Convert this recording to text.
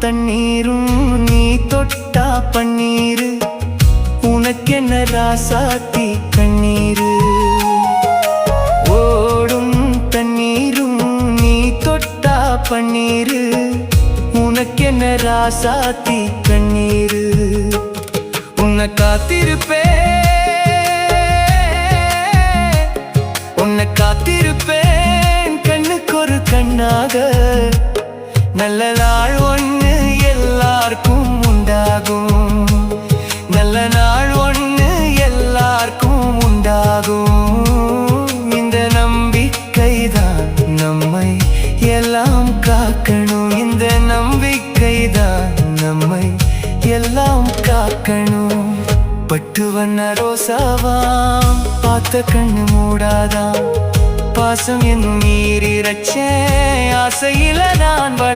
தண்ணீரும் நீ தொட்டா பன்னீரு உனக்கென்ன ராசாத்தி கண்ணீரு ஓடும் தண்ணீரும் நீ தொட்டா பன்னீரு உனக்கென்ன ராசாத்தி கண்ணீரு உன்னை காத்திருப்பேன் கண்ணுக்கொரு கண்ணாக நல்ல நாள் ஒன்று எல்லாருக்கும் உண்டாகும் நல்ல நாள் ஒன்று எல்லாருக்கும் உண்டாகும் இந்த நம்பிக்கைதான் நம்மை எல்லாம் காக்கணும் இந்த நம்பிக்கைதான் நம்மை எல்லாம் காக்கணும் பட்டு வண்ண ரோசாவாம் பார்த்த கண்ணு மூடாதாம் பாசம் என்னும் நீரிரச்சே ஆசையில நான்